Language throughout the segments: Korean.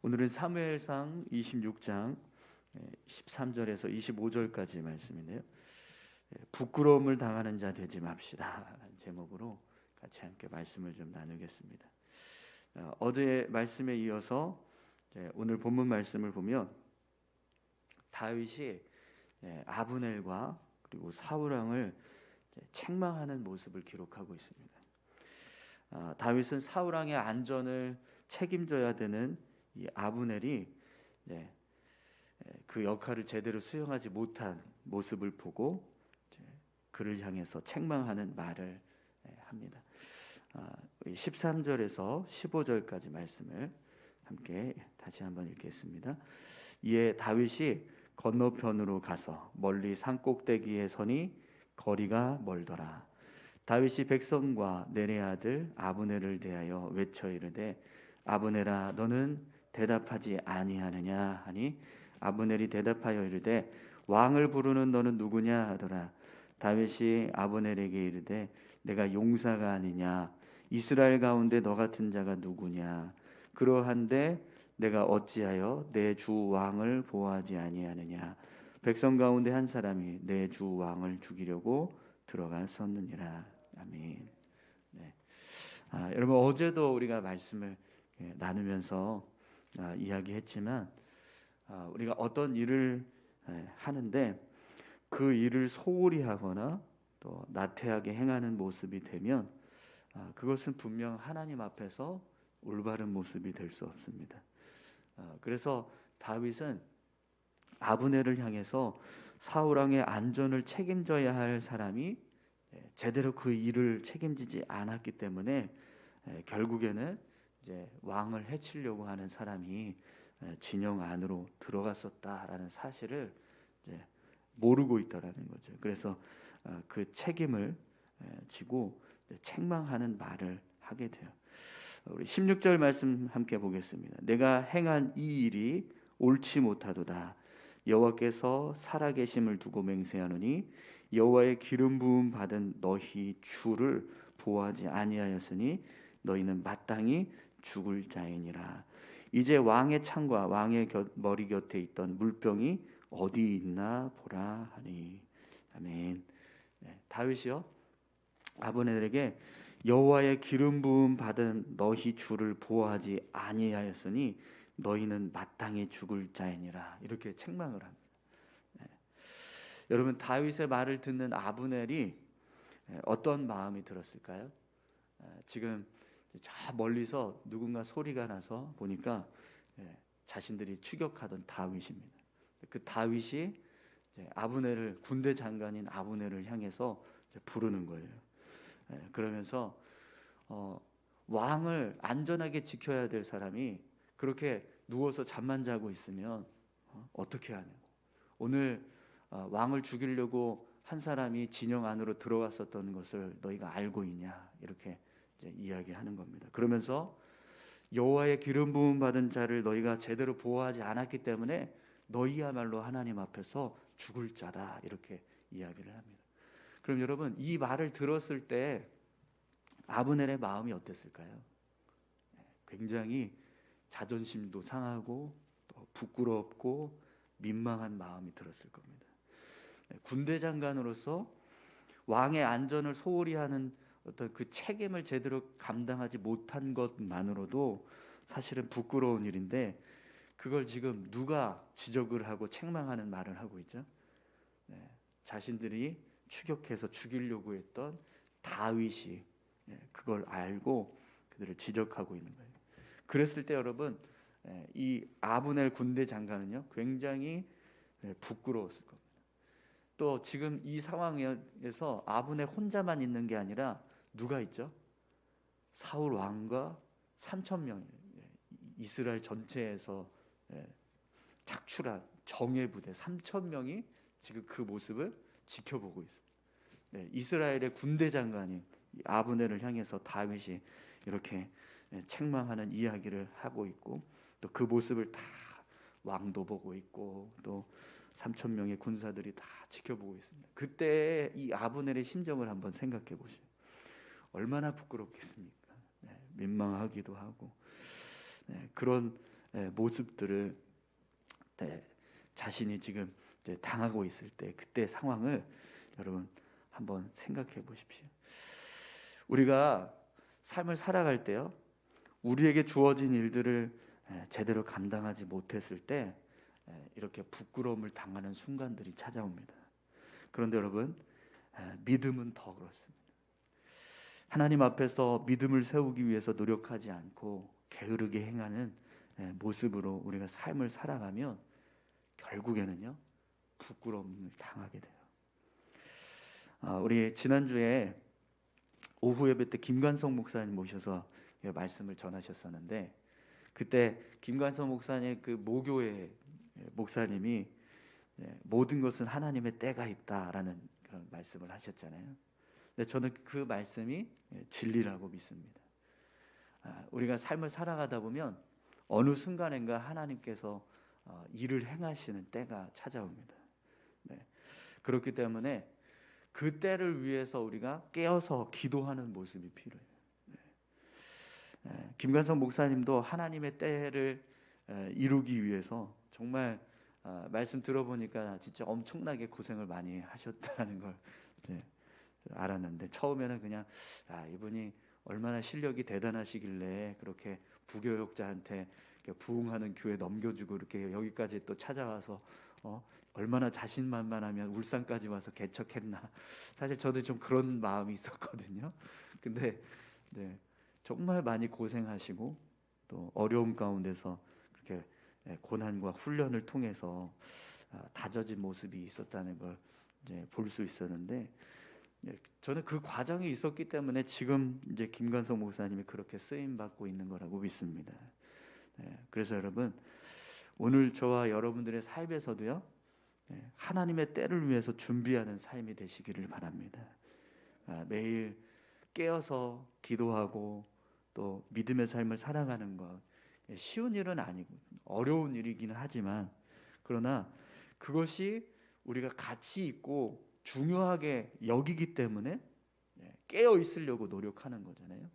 오늘은 사무엘상 26장 13절에서 25절까지 말씀인데요. 부끄러움을 당하는 자 되지 맙시다 라는 제목으로 같이 함께 말씀을 좀 나누겠습니다. 어제 말씀에 이어서 오늘 본문 말씀을 보면 다윗이 아브넬과 그리고 사울 왕을 책망하는 모습을 기록하고 있습니다. 다윗은 사울 왕의 안전을 책임져야 되는 이 아브넬이 그 역할을 제대로 수행하지 못한 모습을 보고 그를 향해서 책망하는 말을 합니다. 13절에서 15절까지 말씀을 함께 다시 한번 읽겠습니다. 이에 다윗이 건너편으로 가서 멀리 산꼭대기에 서니 거리가 멀더라. 다윗이 백성과 내레 아들 아브넬을 대하여 외쳐 이르되 아브넬아 너는 대답하지 아니하느냐 하니 아브넬이 대답하여 이르되 왕을 부르는 너는 누구냐 하더라. 다윗이 아브넬에게 이르되 내가 용사가 아니냐 이스라엘 가운데 너 같은 자가 누구냐 그러한데 내가 어찌하여 내 주 왕을 보호하지 아니하느냐 백성 가운데 한 사람이 내 주 왕을 죽이려고 들어갔었느니라. 아멘. 여러분 어제도 우리가 말씀을 나누면서 이야기했지만 우리가 어떤 일을 하는데 그 일을 소홀히 하거나 또 나태하게 행하는 모습이 되면 그것은 분명 하나님 앞에서 올바른 모습이 될 수 없습니다. 그래서 다윗은 아브넬을 향해서 사울 왕의 안전을 책임져야 할 사람이 제대로 그 일을 책임지지 않았기 때문에 결국에는 이제 왕을 해치려고 하는 사람이 진영 안으로 들어갔었다라는 사실을 이제 모르고 있다라는 거죠. 그래서 그 책임을 지고 책망하는 말을 하게 돼요. 우리 16절 말씀 함께 보겠습니다. 내가 행한 이 일이 옳지 못하도다. 여호와께서 살아계심을 두고 맹세하노니 여호와의 기름 부음 받은 너희 주를 보호하지 아니하였으니 너희는 마땅히 죽을 자이니라. 이제 왕의 창과 왕의 머리 곁에 있던 물병이 어디 있나 보라 하니. 아멘. 다윗이요 아브넬에게 여호와의 기름 부음 받은 너희 주를 보호하지 아니하였으니 너희는 마땅히 죽을 자이니라. 이렇게 책망을 합니다. 여러분 다윗의 말을 듣는 아브넬이 어떤 마음이 들었을까요? 지금 저 멀리서 누군가 소리가 나서 보니까 자신들이 추격하던 다윗입니다. 그 다윗이 아브넬을 군대 장관인 아브넬을 향해서 부르는 거예요. 그러면서 왕을 안전하게 지켜야 될 사람이 그렇게 누워서 잠만 자고 있으면 어떻게 하냐고. 오늘 왕을 죽이려고 한 사람이 진영 안으로 들어갔었던 것을 너희가 알고 있냐 이렇게 이야기하는 겁니다. 그러면서 여호와의 기름 부음 받은 자를 너희가 제대로 보호하지 않았기 때문에 너희야말로 하나님 앞에서 죽을 자다 이렇게 이야기를 합니다. 그럼 여러분 이 말을 들었을 때 아브넬의 마음이 어땠을까요? 굉장히 자존심도 상하고 또 부끄럽고 민망한 마음이 들었을 겁니다. 군대 장관으로서 왕의 안전을 소홀히 하는 어떤 그 책임을 제대로 감당하지 못한 것만으로도 사실은 부끄러운 일인데 그걸 지금 누가 지적을 하고 책망하는 말을 하고 있죠? 자신들이 추격해서 죽이려고 했던 다윗이 그걸 알고 그들을 지적하고 있는 거예요. 그랬을 때 여러분 이 아브넬 군대 장관은요 굉장히 부끄러웠을 겁니다. 또 지금 이 상황에서 아브넬 혼자만 있는 게 아니라 누가 있죠? 사울 왕과 3,000명 이스라엘 전체에서 착출한 정예 부대 3,000명이 지금 그 모습을 지켜보고 있습니다. 이스라엘의 군대 장관인 아브넬을 향해서 다윗이 이렇게 책망하는 이야기를 하고 있고 또 그 모습을 다 왕도 보고 있고 또 3,000명의 군사들이 다 지켜보고 있습니다. 그때 이 아브넬의 심정을 한번 생각해 보시죠. 얼마나 부끄럽겠습니까? 민망하기도 하고 그런 모습들을 자신이 지금 이제 당하고 있을 때 그때 상황을 여러분 한번 생각해 보십시오. 우리가 삶을 살아갈 때요, 우리에게 주어진 일들을 제대로 감당하지 못했을 때 이렇게 부끄러움을 당하는 순간들이 찾아옵니다. 그런데 여러분, 믿음은 더 그렇습니다. 하나님 앞에서 믿음을 세우기 위해서 노력하지 않고 게으르게 행하는 모습으로 우리가 삶을 살아가면 결국에는요, 부끄러움을 당하게 돼요. 우리 지난주에 오후 예배 때 김관성 목사님 모셔서 말씀을 전하셨었는데, 그때 김관성 목사님 그 모교의 목사님이 모든 것은 하나님의 때가 있다라는 그런 말씀을 하셨잖아요. 근데 저는 그 말씀이 진리라고 믿습니다. 우리가 삶을 살아가다 보면 어느 순간인가 하나님께서 일을 행하시는 때가 찾아옵니다. 그렇기 때문에 그 때를 위해서 우리가 깨어서 기도하는 모습이 필요해요. 김관성 목사님도 하나님의 때를 이루기 위해서 정말 말씀 들어보니까 진짜 엄청나게 고생을 많이 하셨다는 걸 알았는데, 처음에는 그냥 이분이 얼마나 실력이 대단하시길래 그렇게 부교역자한테 부흥하는 교회 넘겨주고 이렇게 여기까지 또 찾아와서 얼마나 자신만만하면 울산까지 와서 개척했나. 사실 저도 좀 그런 마음이 있었거든요. 근데 정말 많이 고생하시고 또 어려움 가운데서 그렇게 고난과 훈련을 통해서 다져진 모습이 있었다는 걸 이제 볼 수 있었는데, 저는 그 과정이 있었기 때문에 지금 이제 김관성 목사님이 그렇게 쓰임 받고 있는 거라고 믿습니다. 그래서 여러분, 오늘 저와 여러분들의 삶에서도요, 하나님의 때를 위해서 준비하는 삶이 되시기를 바랍니다. 매일 깨어서 기도하고 또 믿음의 삶을 살아가는 것 쉬운 일은 아니고 어려운 일이기는 하지만, 그러나 그것이 우리가 가치 있고 중요하게 여기기 때문에 깨어 있으려고 노력하는 거잖아요.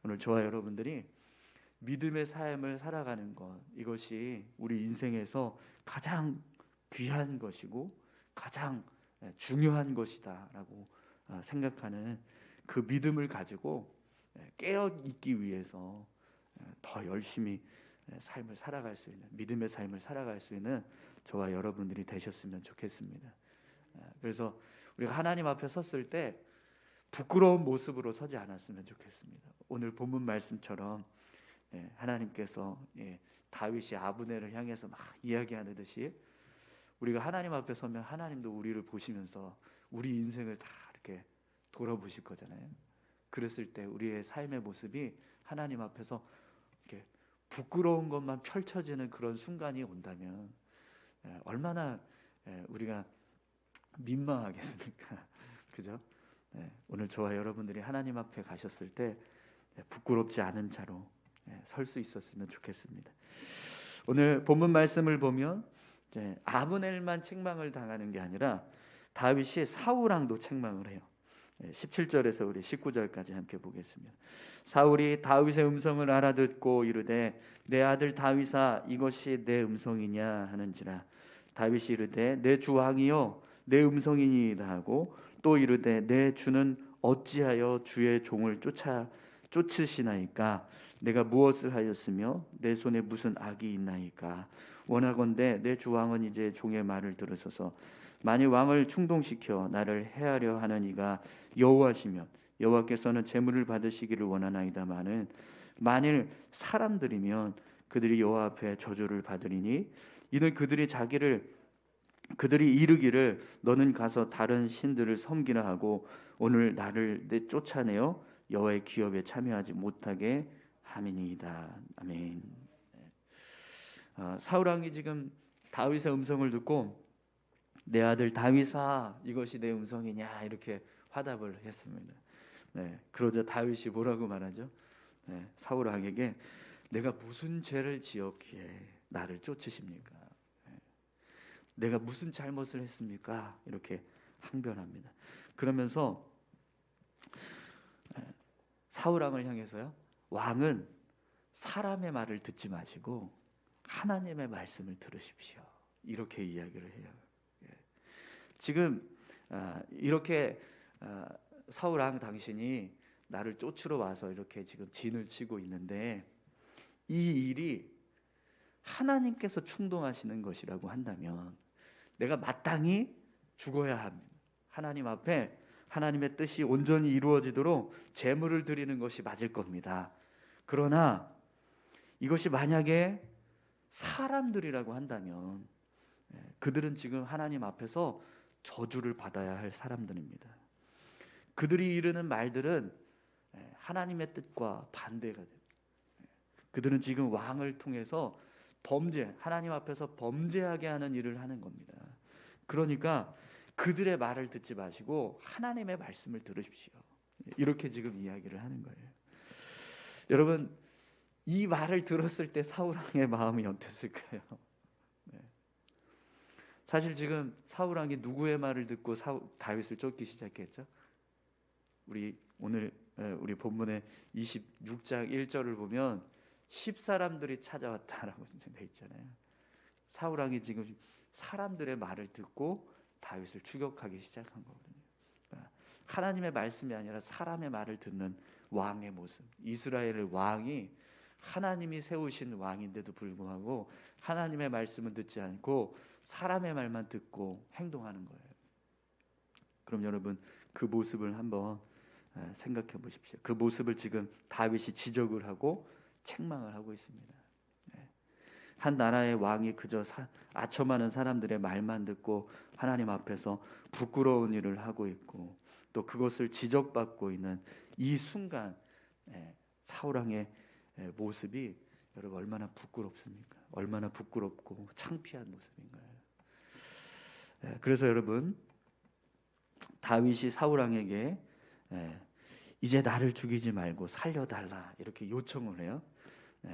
오늘 저와 여러분들이 믿음의 삶을 살아가는 것, 이것이 우리 인생에서 가장 귀한 것이고 가장 중요한 것이다라고 생각하는 그 믿음을 가지고 깨어 있기 위해서 더 열심히 삶을 살아갈 수 있는, 믿음의 삶을 살아갈 수 있는 저와 여러분들이 되셨으면 좋겠습니다. 그래서 우리가 하나님 앞에 섰을 때 부끄러운 모습으로 서지 않았으면 좋겠습니다. 오늘 본문 말씀처럼 하나님께서 다윗이 아브넬을 향해서 막 이야기하듯이 우리가 하나님 앞에 서면 하나님도 우리를 보시면서 우리 인생을 다 이렇게 돌아보실 거잖아요. 그랬을 때 우리의 삶의 모습이 하나님 앞에서 이렇게 부끄러운 것만 펼쳐지는 그런 순간이 온다면 얼마나 우리가 민망하겠습니까? 그죠? 오늘 저와 여러분들이 하나님 앞에 가셨을 때 부끄럽지 않은 자로 설 수 있었으면 좋겠습니다. 오늘 본문 말씀을 보면 아브넬만 책망을 당하는 게 아니라 다윗이 사울왕도 책망을 해요. 17절에서 우리 19절까지 함께 보겠습니다. 사울이 다윗의 음성을 알아듣고 이르되 내 아들 다윗아 이것이 내 음성이냐 하는지라. 다윗이 이르되 내 주 왕이여 내 음성이니이다 하고 또 이르되 내 주는 어찌하여 주의 종을 쫓으시나이까. 내가 무엇을 하였으며 내 손에 무슨 악이 있나이까. 원하건대 내 주 왕은 이제 종의 말을 들으소서. 만일 왕을 충동시켜 나를 해하려 하는 이가 여호와시면 여호와께서는 제물을 받으시기를 원하나이다마는 만일 사람들이면 그들이 여호와 앞에 저주를 받으리니 이는 그들이 이르기를 너는 가서 다른 신들을 섬기라 하고 오늘 나를 쫓아내어 여호와의 기업에 참여하지 못하게 함이니이다. 아멘. 사울 왕이 지금 다윗의 음성을 듣고 내 아들 다윗아 이것이 내 음성이냐 이렇게 화답을 했습니다. 그러자 다윗이 뭐라고 말하죠? 사울 왕에게 내가 무슨 죄를 지었기에 나를 쫓으십니까? 내가 무슨 잘못을 했습니까? 이렇게 항변합니다. 그러면서 사울 왕을 향해서요, 왕은 사람의 말을 듣지 마시고 하나님의 말씀을 들으십시오. 이렇게 이야기를 해요. 지금 이렇게 사울 왕 당신이 나를 쫓으러 와서 이렇게 지금 진을 치고 있는데, 이 일이 하나님께서 충동하시는 것이라고 한다면 내가 마땅히 죽어야 합니다. 하나님 앞에 하나님의 뜻이 온전히 이루어지도록 제물을 드리는 것이 맞을 겁니다. 그러나 이것이 만약에 사람들이라고 한다면 그들은 지금 하나님 앞에서 저주를 받아야 할 사람들입니다. 그들이 이르는 말들은 하나님의 뜻과 반대가 됩니다. 그들은 지금 왕을 통해서 하나님 앞에서 범죄하게 하는 일을 하는 겁니다. 그러니까 그들의 말을 듣지 마시고 하나님의 말씀을 들으십시오. 이렇게 지금 이야기를 하는 거예요. 여러분, 이 말을 들었을 때 사울 왕의 마음이 어땠을까요? 사실 지금 사울 왕이 누구의 말을 듣고 다윗을 쫓기 시작했죠? 오늘 우리 본문의 26장 1절을 보면 10사람들이 찾아왔다라고 되어 있잖아요. 사울 왕이 지금 사람들의 말을 듣고 다윗을 추격하기 시작한 거거든요. 하나님의 말씀이 아니라 사람의 말을 듣는 왕의 모습. 이스라엘의 왕이 하나님이 세우신 왕인데도 불구하고 하나님의 말씀을 듣지 않고 사람의 말만 듣고 행동하는 거예요. 그럼 여러분, 그 모습을 한번 생각해 보십시오. 그 모습을 지금 다윗이 지적을 하고 책망을 하고 있습니다. 한 나라의 왕이 그저 아첨하는 사람들의 말만 듣고 하나님 앞에서 부끄러운 일을 하고 있고, 또 그것을 지적받고 있는 이 순간 사울 왕의 모습이 여러분 얼마나 부끄럽습니까? 얼마나 부끄럽고 창피한 모습인가요? 그래서 여러분, 다윗이 사울 왕에게 이제 나를 죽이지 말고 살려달라 이렇게 요청을 해요.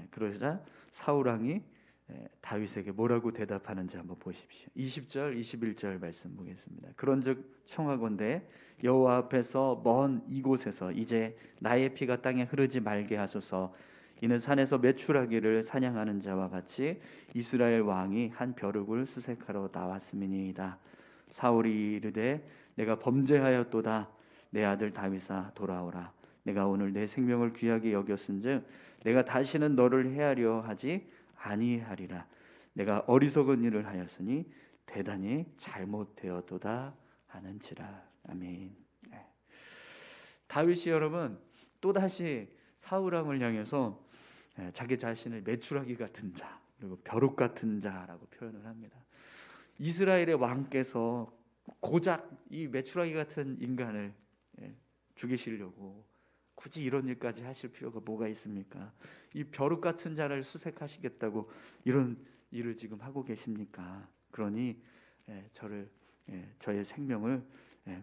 그러자 사울 왕이 다윗에게 뭐라고 대답하는지 한번 보십시오. 20절 21절 말씀 보겠습니다. 그런즉 청하건대 여호와 앞에서 먼 이곳에서 이제 나의 피가 땅에 흐르지 말게 하소서. 이는 산에서 메추라기를 사냥하는 자와 같이 이스라엘 왕이 한 벼룩을 수색하러 나왔음이니이다. 사울이 이르되 내가 범죄하였도다. 내 아들 다윗아 돌아오라. 내가 오늘 내 생명을 귀하게 여겼은즉 내가 다시는 너를 해하려 하지 아니하리라. 내가 어리석은 일을 하였으니 대단히 잘못되었도다 하는지라. 아멘. 다윗이 여러분 또다시 사울 왕을 향해서 자기 자신을 메추라기 같은 자, 그리고 벼룩 같은 자라고 표현을 합니다. 이스라엘의 왕께서 고작 이 메추라기 같은 인간을 죽이시려고 굳이 이런 일까지 하실 필요가 뭐가 있습니까? 이 벼룩 같은 자를 수색하시겠다고 이런 일을 지금 하고 계십니까? 그러니 저의 생명을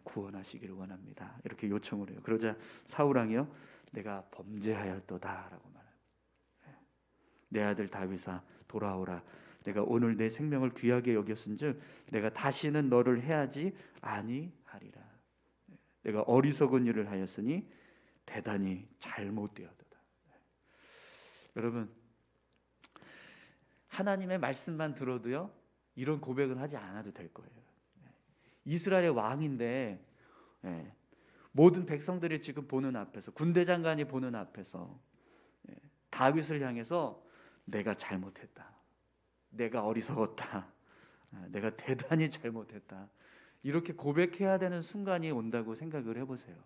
구원하시기를 원합니다. 이렇게 요청을 해요. 그러자 사울 왕이요, 내가 범죄하였도다라고 말합니다. 내 아들 다윗아 돌아오라. 내가 오늘 내 생명을 귀하게 여겼은즉 내가 다시는 너를 해하지 아니하리라. 내가 어리석은 일을 하였으니 대단히 잘못되었도다. 여러분, 하나님의 말씀만 들어도요 이런 고백은 하지 않아도 될 거예요. 이스라엘의 왕인데 모든 백성들이 지금 보는 앞에서, 군대 장관이 보는 앞에서 다윗을 향해서 내가 잘못했다, 내가 어리석었다, 내가 대단히 잘못했다, 이렇게 고백해야 되는 순간이 온다고 생각을 해보세요.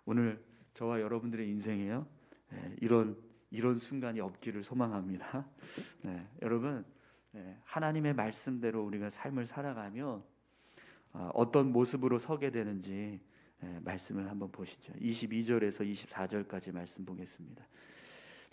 오늘 저와 여러분들의 인생에요 이런 순간이 없기를 소망합니다. 여러분, 하나님의 말씀대로 우리가 삶을 살아가면 어떤 모습으로 서게 되는지 말씀을 한번 보시죠. 22절에서 24절까지 말씀 보겠습니다.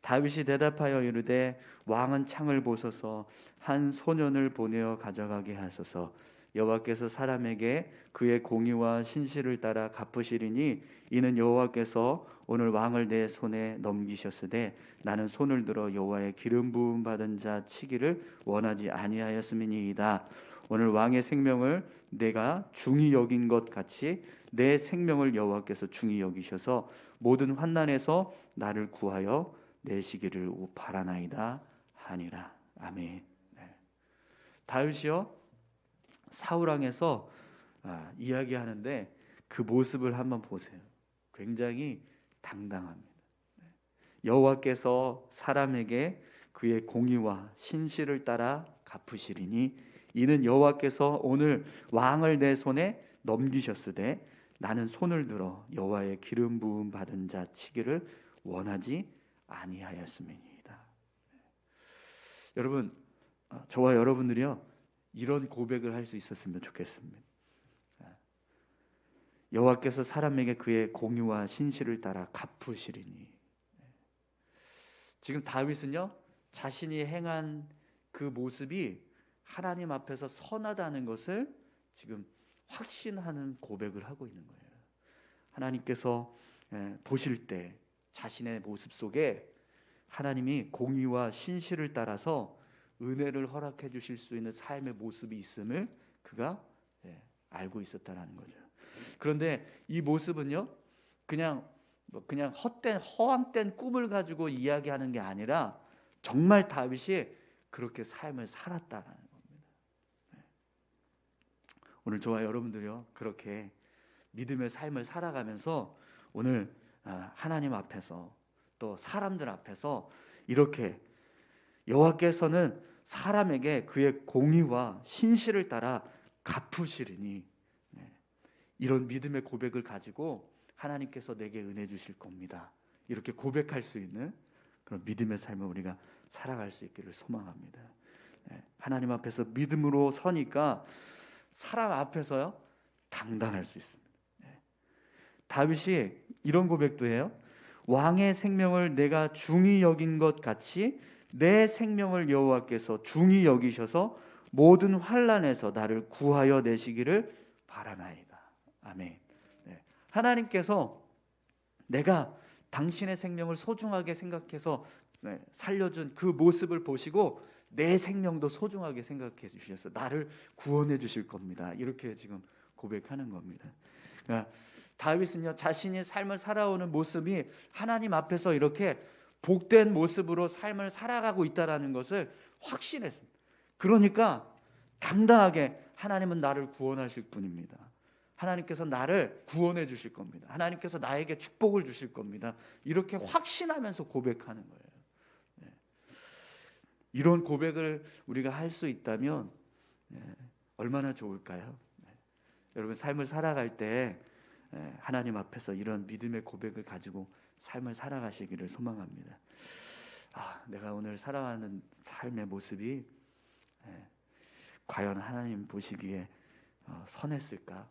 다윗이 대답하여 이르되 왕은 창을 보소서. 한 소년을 보내어 가져가게 하소서. 여호와께서 사람에게 그의 공의와 신실을 따라 갚으시리니 이는 여호와께서 오늘 왕을 내 손에 넘기셨으되 나는 손을 들어 여호와의 기름 부음 받은 자 치기를 원하지 아니하였음이니이다. 오늘 왕의 생명을 내가 중히 여긴 것 같이 내 생명을 여호와께서 중히 여기셔서 모든 환난에서 나를 구하여 내시기를 바라나이다 하니라. 아멘. 네. 다윗이요 사울 왕에서 이야기하는데 그 모습을 한번 보세요. 굉장히 당당합니다. 여호와께서 사람에게 그의 공의와 신실을 따라 갚으시리니 이는 여호와께서 오늘 왕을 내 손에 넘기셨으되 나는 손을 들어 여호와의 기름 부음 받은 자 치기를 원하지 아니하였음이니이다. 여러분, 저와 여러분들이요 이런 고백을 할 수 있었으면 좋겠습니다. 여호와께서 사람에게 그의 공의와 신실을 따라 갚으시리니. 지금 다윗은요 자신이 행한 그 모습이 하나님 앞에서 선하다는 것을 지금 확신하는 고백을 하고 있는 거예요. 하나님께서 보실 때 자신의 모습 속에 하나님이 공의와 신실을 따라서 은혜를 허락해 주실 수 있는 삶의 모습이 있음을 그가 알고 있었다는 거죠. 그런데 이 모습은요 그냥 헛된 허황된 꿈을 가지고 이야기하는 게 아니라 정말 다윗이 그렇게 삶을 살았다는 겁니다. 오늘 저와 여러분들이요 그렇게 믿음의 삶을 살아가면서 오늘 하나님 앞에서 또 사람들 앞에서 이렇게 여호와께서는 사람에게 그의 공의와 신실을 따라 갚으시리니 이런 믿음의 고백을 가지고 하나님께서 내게 은혜 주실 겁니다. 이렇게 고백할 수 있는 그런 믿음의 삶을 우리가 살아갈 수 있기를 소망합니다. 하나님 앞에서 믿음으로 서니까 사람 앞에서요 당당할 수 있습니다. 다윗이 이런 고백도 해요. 왕의 생명을 내가 중히 여긴 것 같이 내 생명을 여호와께서 중히 여기셔서 모든 환난에서 나를 구하여 내시기를 바라나이다. 아멘. 하나님께서 내가 당신의 생명을 소중하게 생각해서 살려준 그 모습을 보시고 내 생명도 소중하게 생각해 주셔서 나를 구원해 주실 겁니다. 이렇게 지금 고백하는 겁니다. 그러니까 다윗은요 자신이 삶을 살아오는 모습이 하나님 앞에서 이렇게 복된 모습으로 삶을 살아가고 있다는 것을 확신했습니다. 그러니까 당당하게 하나님은 나를 구원하실 분입니다. 하나님께서 나를 구원해 주실 겁니다. 하나님께서 나에게 축복을 주실 겁니다. 이렇게 확신하면서 고백하는 거예요. 이런 고백을 우리가 할 수 있다면 얼마나 좋을까요? 여러분 삶을 살아갈 때 하나님 앞에서 이런 믿음의 고백을 가지고 삶을 살아가시기를 소망합니다. 내가 오늘 살아가는 삶의 모습이 과연 하나님 보시기에 선했을까?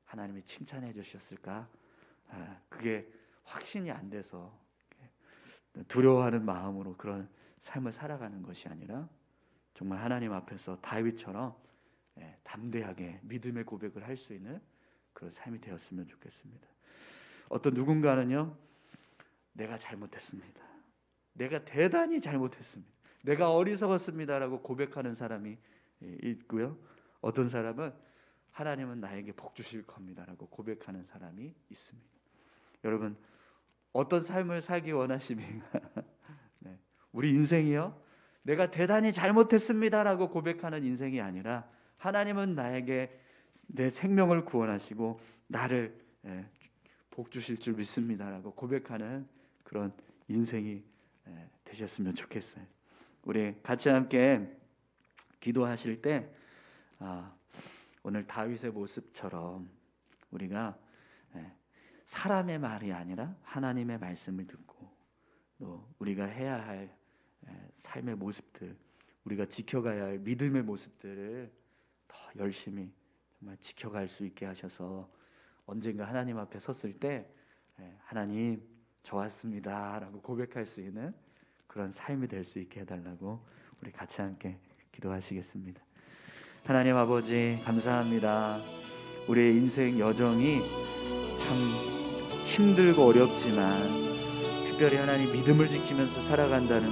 하나님이 칭찬해 주셨을까? 그게 확신이 안 돼서 두려워하는 마음으로 그런 삶을 살아가는 것이 아니라 정말 하나님 앞에서 다윗처럼 담대하게 믿음의 고백을 할 수 있는 그런 삶이 되었으면 좋겠습니다. 어떤 누군가는요 내가 잘못했습니다. 내가 대단히 잘못했습니다. 내가 어리석었습니다라고 고백하는 사람이 있고요. 어떤 사람은 하나님은 나에게 복 주실 겁니다라고 고백하는 사람이 있습니다. 여러분 어떤 삶을 살기 원하십니까? 우리 인생이요 내가 대단히 잘못했습니다라고 고백하는 인생이 아니라 하나님은 나에게 내 생명을 구원하시고 나를 복 주실 줄 믿습니다라고 고백하는 그런 인생이 되셨으면 좋겠어요. 우리 같이 함께 기도하실 때 오늘 다윗의 모습처럼 우리가 사람의 말이 아니라 하나님의 말씀을 듣고 또 우리가 해야 할 삶의 모습들, 우리가 지켜가야 할 믿음의 모습들을 더 열심히 정말 지켜갈 수 있게 하셔서 언젠가 하나님 앞에 섰을 때 하나님 저 왔습니다 라고 고백할 수 있는 그런 삶이 될 수 있게 해달라고 우리 같이 함께 기도하시겠습니다. 하나님 아버지 감사합니다. 우리의 인생 여정이 참 힘들고 어렵지만 특별히 하나님 믿음을 지키면서 살아간다는